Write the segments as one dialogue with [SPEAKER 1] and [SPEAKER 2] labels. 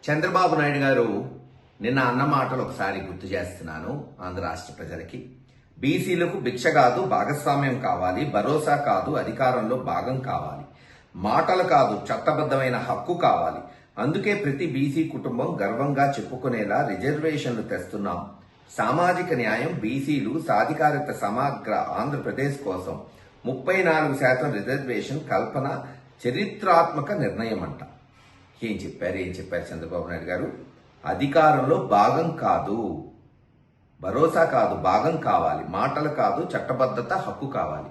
[SPEAKER 1] చంద్రబాబు నాయుడు గారు నిన్న అన్న మాటలు ఒకసారి గుర్తు చేస్తున్నాను ఆంధ్ర రాష్ట్ర ప్రజలకి. బీసీలకు భిక్ష కాదు భాగస్వామ్యం కావాలి, భరోసా కాదు అధికారంలో భాగం కావాలి, మాటలు కాదు చట్టబద్ధమైన హక్కు కావాలి. అందుకే ప్రతి బీసీ కుటుంబం గర్వంగా చెప్పుకునేలా రిజర్వేషన్లు తెస్తున్నాం. సామాజిక న్యాయం, బీసీలు సాధికారిత సమగ్ర ఆంధ్రప్రదేశ్ కోసం 34% రిజర్వేషన్ కల్పన చరిత్రాత్మక నిర్ణయం అంట. ఏం చెప్పారు చంద్రబాబు నాయుడు గారు? అధికారంలో భాగం కాదు, భరోసా కాదు భాగం కావాలి, మాటలు కాదు చట్టబద్ధత హక్కు కావాలి.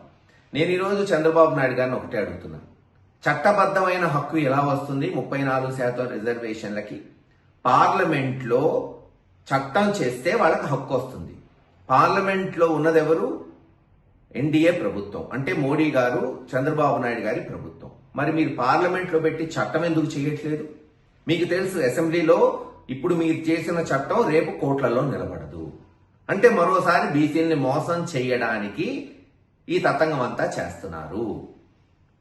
[SPEAKER 1] నేను ఈరోజు చంద్రబాబు నాయుడు గారిని ఒకటే అడుగుతున్నాను. చట్టబద్ధమైన హక్కు ఎలా వస్తుంది 34% రిజర్వేషన్లకి? పార్లమెంట్లో చట్టం చేస్తే వాళ్ళకి హక్కు వస్తుంది. పార్లమెంట్లో ఉన్నదెవరు? ఎన్డీఏ ప్రభుత్వం, అంటే మోడీ గారు, చంద్రబాబు నాయుడు గారి ప్రభుత్వం. మరి మీరు పార్లమెంట్లో పెట్టి చట్టం ఎందుకు చేయట్లేదు? మీకు తెలుసు అసెంబ్లీలో ఇప్పుడు మీరు చేసిన చట్టం రేపు కోర్టులలో నిలబడదు. అంటే మరోసారి బీసీలని మోసం చేయడానికి ఈ తతంగం అంతా చేస్తున్నారు.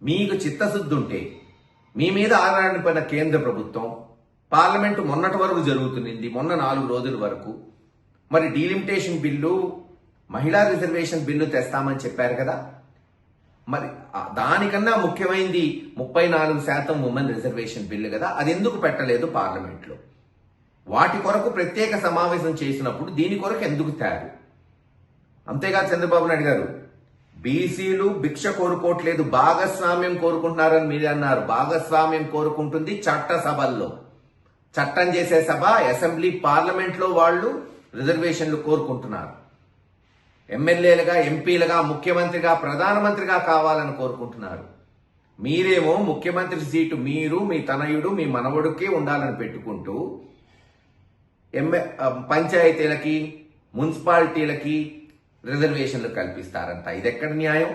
[SPEAKER 1] మీకు చిత్తశుద్ధి ఉంటే మీ మీద ఆధారపడిన కేంద్ర ప్రభుత్వం, పార్లమెంటు మొన్నటి వరకు జరుగుతుంది, మొన్న 4 రోజుల వరకు. మరి డీలిమిటేషన్ బిల్లు, మహిళా రిజర్వేషన్ బిల్లు తెస్తామని చెప్పారు కదా. మరి దానికన్నా ముఖ్యమైనది 34% ఉమెన్ రిజర్వేషన్ బిల్లు కదా, అది ఎందుకు పెట్టలేదు పార్లమెంట్లో? వాటి కొరకు ప్రత్యేక సమావేశం చేసినప్పుడు దీని కొరకు ఎందుకు తయారు? అంతేగా చంద్రబాబు నాయుడు గారు, బీసీలు భిక్ష కోరుకోవట్లేదు, భాగస్వామ్యం కోరుకుంటున్నారని మీరు అన్నారు. భాగస్వామ్యం కోరుకుంటుంది చట్టసభల్లో. చట్టం చేసే సభ, అసెంబ్లీ, పార్లమెంట్లో వాళ్ళు రిజర్వేషన్లు కోరుకుంటున్నారు. ఎమ్మెల్యేలుగా, ఎంపీలుగా, ముఖ్యమంత్రిగా, ప్రధానమంత్రిగా కావాలని కోరుకుంటున్నారు. మీరేమో ముఖ్యమంత్రి సీటు మీరు, మీ తనయుడు, మీ మనవడికే ఉండాలని పెట్టుకుంటూ పంచాయతీలకి, మున్సిపాలిటీలకి రిజర్వేషన్లు కల్పిస్తారంట. ఇది ఎక్కడ న్యాయం?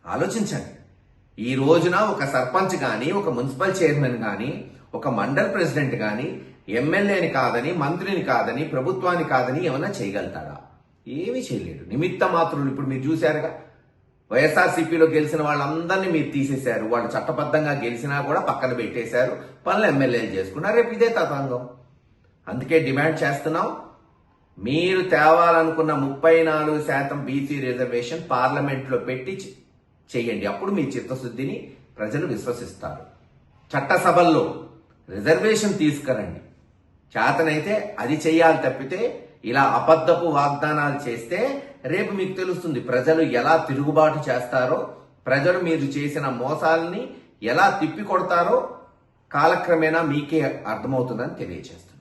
[SPEAKER 1] ఆలోచించండి. ఈ రోజున ఒక సర్పంచ్ కానీ, ఒక మున్సిపల్ చైర్మన్ కానీ, ఒక మండల్ ప్రెసిడెంట్ కానీ ఎమ్మెల్యేని కాదని, మంత్రిని కాదని, ప్రభుత్వాన్ని కాదని ఏమన్నా చేయగలుగుతాడా? ఏమీ చేయలేడు. నిమిత్త మాత్రులు. ఇప్పుడు మీరు చూశారుగా, వైఎస్ఆర్సీపీలో గెలిచిన వాళ్ళందరినీ మీరు తీసేశారు. వాళ్ళు చట్టబద్ధంగా గెలిచినా కూడా పక్కన పెట్టేశారు, పనులు ఎమ్మెల్యేలు చేసుకున్నారు. రేపు ఇదే తతంగం. అందుకే డిమాండ్ చేస్తున్నాం, మీరు తేవాలనుకున్న 34% బీసీ రిజర్వేషన్ పార్లమెంట్లో పెట్టి చేయండి. అప్పుడు మీ చిత్తశుద్ధిని ప్రజలు విశ్వసిస్తారు. చట్టసభల్లో రిజర్వేషన్ తీసుకురండి. చేతనైతే అది చెయ్యాలి తప్పితే ఇలా అబద్ధపు వాగ్దానాలు చేస్తే రేపు మీకు తెలుస్తుంది ప్రజలు ఎలా తిరుగుబాటు చేస్తారో, ప్రజలు మీరు చేసిన మోసాలని ఎలా తిప్పికొడతారో కాలక్రమేణా మీకే అర్థమవుతుందని తెలియజేస్తారు.